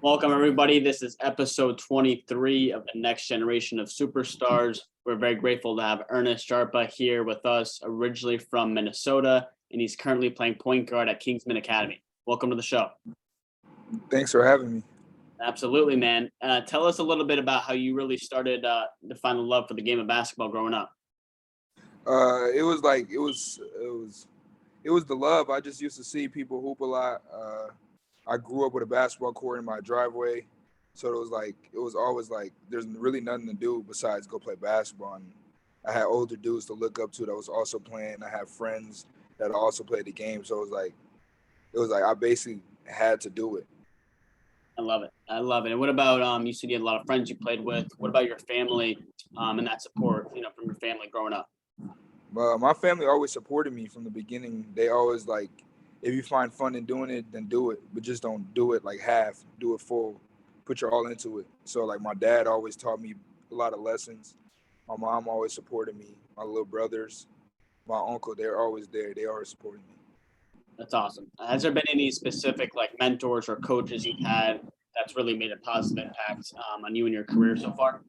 Welcome, everybody. This is episode 23 of the next generation of superstars. We're very grateful to have Ernest Jarpa here with us, originally from Minnesota, and he's currently playing point guard at Kingsmen Academy. Welcome to the show. Thanks for having me. Absolutely, man. Tell us a little bit about how you really started to find the love for the game of basketball growing up. It was the love. I just used to see people hoop a lot. I grew up with a basketball court in my driveway, so it was always like there's really nothing to do besides go play basketball. And I had older dudes to look up to that was also playing. I had friends that also played the game, so it was like I basically had to do it. I love it. I love it. And what about you said you had a lot of friends you played with. What about your family and that support, from your family growing up? My family always supported me from the beginning. They always like, if you find fun in doing it, then do it, but just don't do it like half. Do it full. Put your all into it. So like my dad always taught me a lot of lessons. My mom always supported me. My little brothers, my uncle, they're always there. They always supported me. That's awesome. Has there been any specific like mentors or coaches you've had that's really made a positive impact on you and your career so far?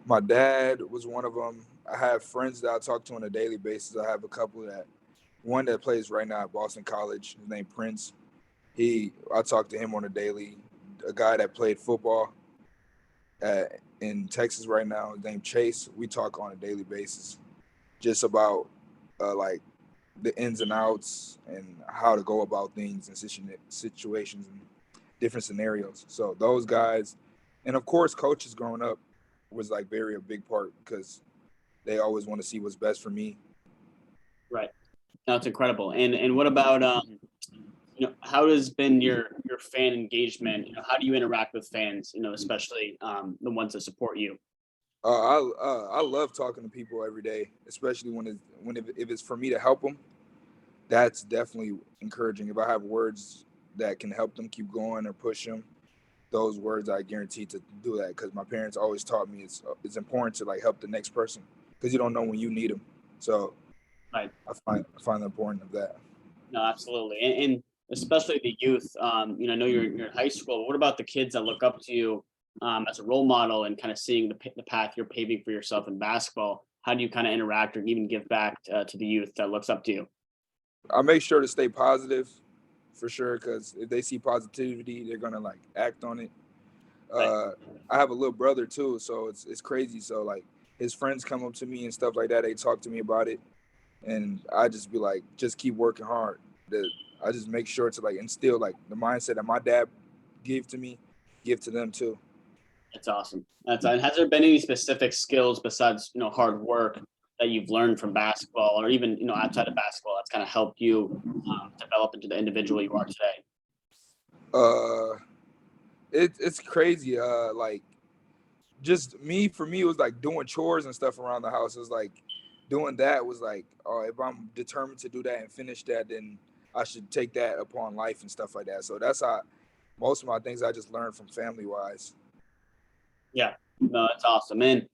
My dad was one of them. I have friends that I talk to on a daily basis. I have a couple one that plays right now at Boston College. His name Prince. I talk to him on a daily. A guy that played football in Texas right now, his name Chase. We talk on a daily basis, just about like the ins and outs and how to go about things in situations and different scenarios. So those guys, and of course, coaches growing up was like very a big part because they always want to see what's best for me. Right. That's incredible. And what about how has been your fan engagement? How do you interact with fans? Especially the ones that support you. I love talking to people every day, especially if it's for me to help them. That's definitely encouraging. If I have words that can help them keep going or push them, those words I guarantee to do that because my parents always taught me it's important to like help the next person because you don't know when you need them. So Right. I find the importance of that. No, absolutely. And especially the youth. I know you're in high school. What about the kids that look up to you as a role model and kind of seeing the path you're paving for yourself in basketball? How do you kind of interact or even give back to the youth that looks up to you? I make sure to stay positive for sure because if they see positivity, they're gonna like act on it. Right. Uh, I have a little brother too, so it's crazy. So like his friends come up to me and stuff like that. They talk to me about it, and I just be like, just keep working hard. I just make sure to like instill like the mindset that my dad gave to me, give to them too. That's awesome. And has there been any specific skills besides hard work that you've learned from basketball, or even outside of basketball, that's kind of helped you develop into the individual you are today? Uh, it's crazy. Like just me for me it was like doing chores and stuff around the house. It was like doing that was like, oh, if I'm determined to do that and finish that, then I should take that upon life and stuff like that. So that's how most of my things I just learned from family wise. Yeah, no, that's awesome. And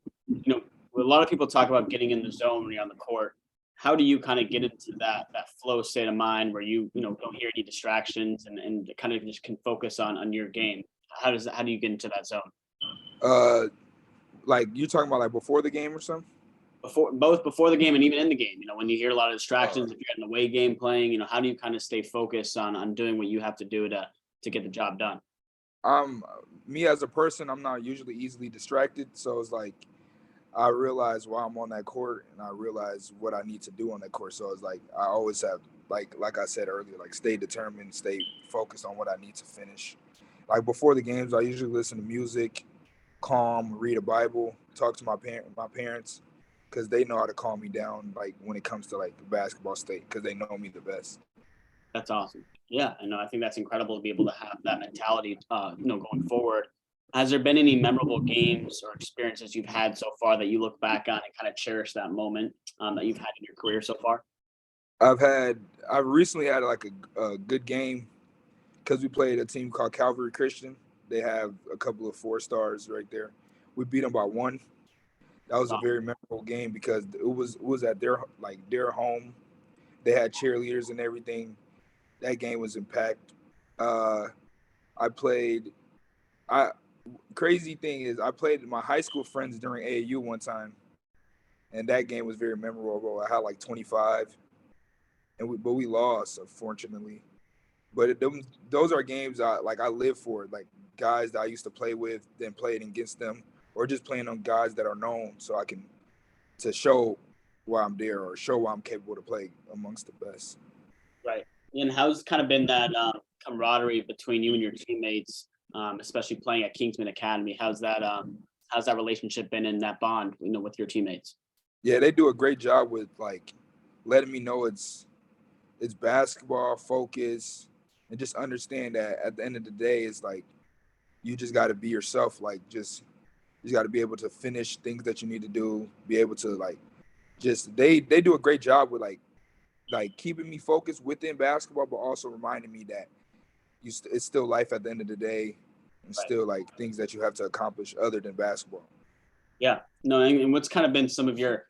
a lot of people talk about getting in the zone when you're on the court. How do you kind of get into that flow state of mind where you don't hear any distractions and kind of just can focus on your game? How do you get into that zone? Uh, like you talking about like before the game or something? Before the game and even in the game, when you hear a lot of Uh, distractions, if you're in the away game playing, how do you kind of stay focused on doing what you have to do to get the job done? I'm Me as a person. I'm not usually easily distracted, so it's like I realize why I'm on that court and I realize what I need to do on that court. So it's like I always have like I said earlier, like stay determined, stay focused on what I need to finish. Like before the games, I usually listen to music, calm, read a Bible, talk to my parents, because they know how to calm me down. Like when it comes to like the basketball state, because they know me the best. That's awesome. Yeah, and I think that's incredible to be able to have that mentality, going forward. Has there been any memorable games or experiences you've had so far that you look back on and kind of cherish that moment that you've had in your career so far? I recently had like a good game because we played a team called Calvary Christian. They have a couple of 4 stars right there. We beat them by one. That was a Wow, very memorable game because it was at their home. They had cheerleaders and everything. That game was impact. Uh, I played. I crazy thing is I played my high school friends during AAU one time, and that game was very memorable. I had like 25, but we lost unfortunately. But those are games I live for, like guys that I used to play with, then playing against them, or just playing on guys that are known, so I can to show why I'm there or show why I'm capable to play amongst the best. Right. And how's kind of been that camaraderie between you and your teammates, especially playing at Kingsmen Academy? How's that relationship been in that bond, with your teammates? Yeah, they do a great job with like letting me know it's basketball focus, and just understand that at the end of the day, it's like you just got to be yourself. Like you got to be able to finish things that you need to do. Be able to like just they do a great job with like keeping me focused within basketball, but also reminding me that it's still life at the end of the day, and Right. still like things that you have to accomplish other than basketball. Yeah. No, and what's kind of been some of your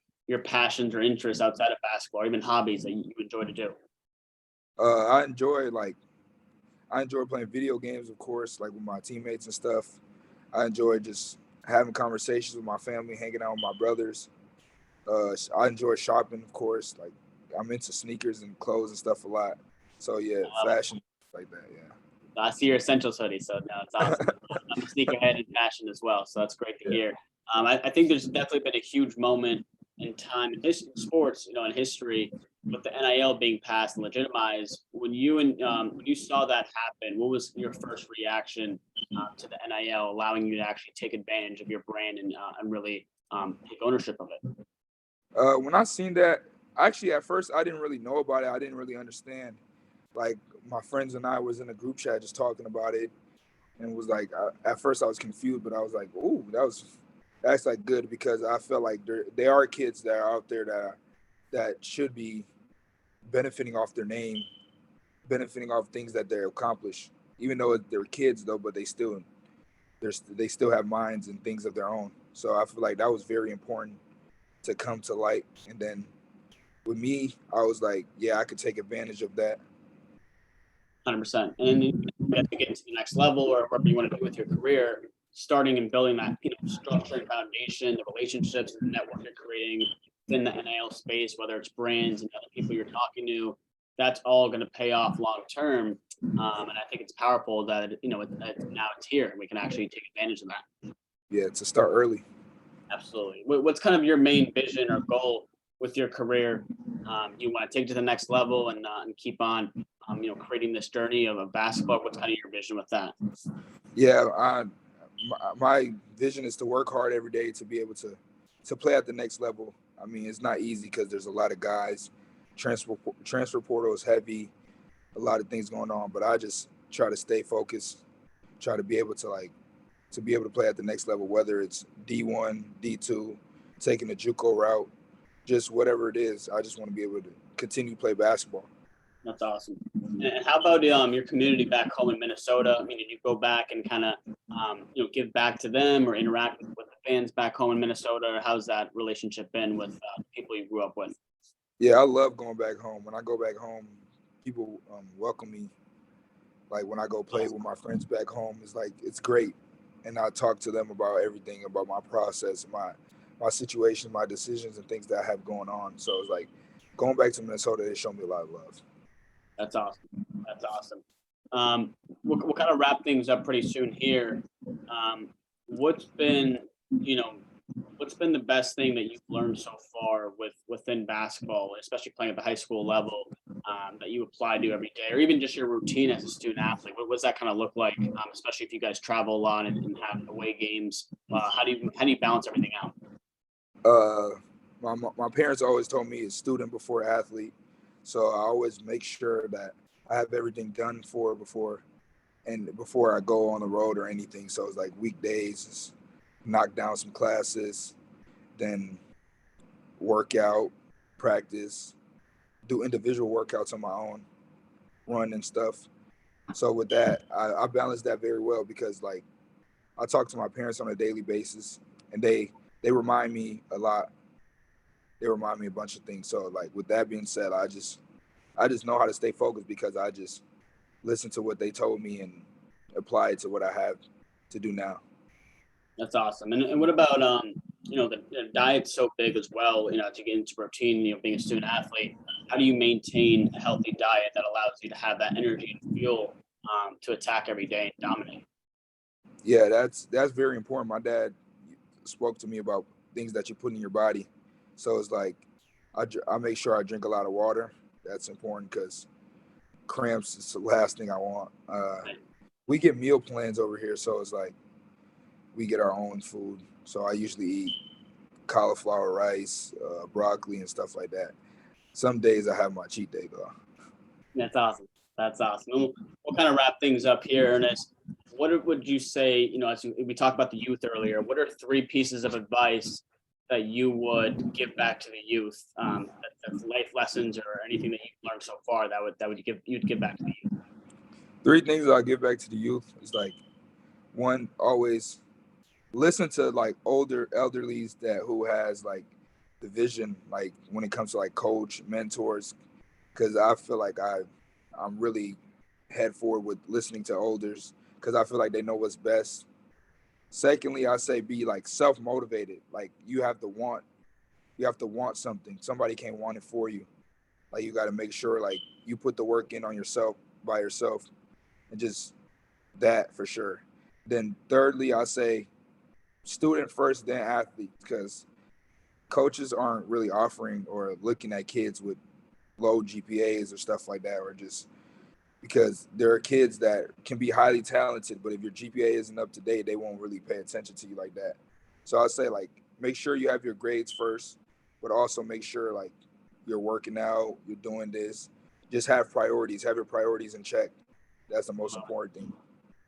passions or interests outside of basketball, or even hobbies that you enjoy to do? I enjoy playing video games, of course, like with my teammates and stuff. I enjoy just having conversations with my family, hanging out with my brothers. I enjoy shopping, of course. Like I'm into sneakers and clothes and stuff a lot. So yeah, fashion like that. Yeah, I see your essentials hoodie, so no, it's awesome. I'm a sneakerhead in fashion as well, so that's great to yeah. hear. I think there's definitely been a huge moment in time in sports, in history, with the NIL being passed and legitimized. When you saw that happen, what was your first reaction to the NIL allowing you to actually take advantage of your brand and really take ownership of it? When I seen that, actually at first I didn't really know about it. I didn't really understand. Like my friends and I was in a group chat just talking about it, and was like, at first I was confused, but I was like, "Ooh, that's like good," because I felt like there are kids that are out there that should be benefiting off their name, benefiting off things that they accomplish, even though they're kids though, but they still have minds and things of their own. So I feel like that was very important to come to light. And then with me, I was like, yeah, I could take advantage of that. 100%. And then you have to get to the next level or whatever you want to do with your career, starting and building that structure and foundation, the relationships and the network you're creating within the NIL space, whether it's brands and other people you're talking to, that's all going to pay off long term. And I think it's powerful that now it's here and we can actually take advantage of that. Yeah, to start early. Absolutely. What's kind of your main vision or goal with your career? You want to take to the next level and keep on, creating this journey of basketball. What's kind of your vision with that? Yeah, my vision is to work hard every day to be able to play at the next level. I mean, it's not easy because there's a lot of guys. Transfer portal is heavy, a lot of things going on. But I just try to stay focused, try to be able to play at the next level, whether it's D1, D2, taking the JUCO route, just whatever it is. I just want to be able to continue to play basketball. That's awesome. And how about your community back home in Minnesota? I mean, did you go back and kind of give back to them or interact with the fans back home in Minnesota? Or how's that relationship been with people you grew up with? Yeah, I love going back home. When I go back home, people welcome me. Like when I go play with my friends back home, it's great, and I talk to them about everything about my process, my situation, my decisions, and things that I have going on. So it's like going back to Minnesota, they show me a lot of love. That's awesome. That's awesome. We'll kind of wrap things up pretty soon here. Um, what's been, you know, what's been the best thing that you've learned so far within basketball, especially playing at the high school level, that you apply to every day, or even just your routine as a student athlete? What does that kind of look like, especially if you guys travel a lot and have away games? How do you balance everything out? Uh, my parents always told me it's student before athlete, so I always make sure that I have everything done before I go on the road or anything. So it's like weekdays, is knock down some classes, then workout, practice, do individual workouts on my own, run and stuff. So with that, I balance that very well because like I talk to my parents on a daily basis, and they remind me a lot. They remind me a bunch of things. So like with that being said, I just know how to stay focused because I just listen to what they told me and apply it to what I have to do now. That's awesome. And what about the diet's so big as well, to get into routine, being a student athlete, how do you maintain a healthy diet that allows you to have that energy and fuel to attack every day and dominate? Yeah, that's very important. My dad spoke to me about things that you put in your body. So it's like I make sure I drink a lot of water. That's important because cramps is the last thing I want. We get meal plans over here, so it's like we get our own food. So I usually eat cauliflower rice, broccoli, and stuff like that. Some days I have my cheat day though. That's awesome. That's awesome. And we'll kind of wrap things up here, Ernest. Would you say, as we talked about the youth earlier, what are three pieces of advice that you would give back to the youth, that's life lessons or anything that you've learned so far you'd give back to the youth? Three things I give back to the youth is like one, always listen to like older elderlies that who has like the vision, like when it comes to like coach mentors, because I feel like I'm really head forward with listening to elders because I feel like they know what's best. Secondly, I say be like self-motivated. Like you have to want something. Somebody can't want it for you. Like you got to make sure like you put the work in on yourself by yourself and just that for sure. Then thirdly, I say student first, then athlete, because coaches aren't really offering or looking at kids with low GPAs or stuff like that, or just because there are kids that can be highly talented, but if your GPA isn't up to date, they won't really pay attention to you like that. So I say like make sure you have your grades first, but also make sure like you're working out, you're doing this. Just have your priorities in check. That's the most important thing.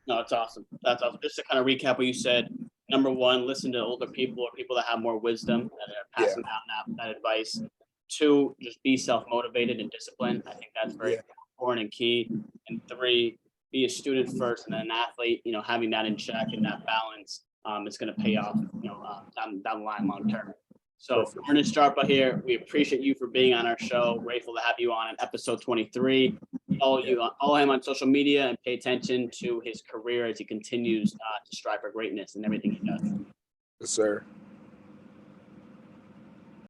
No, that's awesome. That's awesome. Just to kind of recap what you said, number one, listen to older people or people that have more wisdom that are Yeah, passing down that advice. Two, just be self-motivated and disciplined. I think that's very yeah, important and key. And three, be a student first and then an athlete, having that in check and that balance is going to pay off, down the line long term. So perfect. Ernest Jarpa here. We appreciate you for being on our show. Grateful to have you on episode 23. Yeah, Follow him on social media and pay attention to his career as he continues to strive for greatness in everything he does. yes, sir.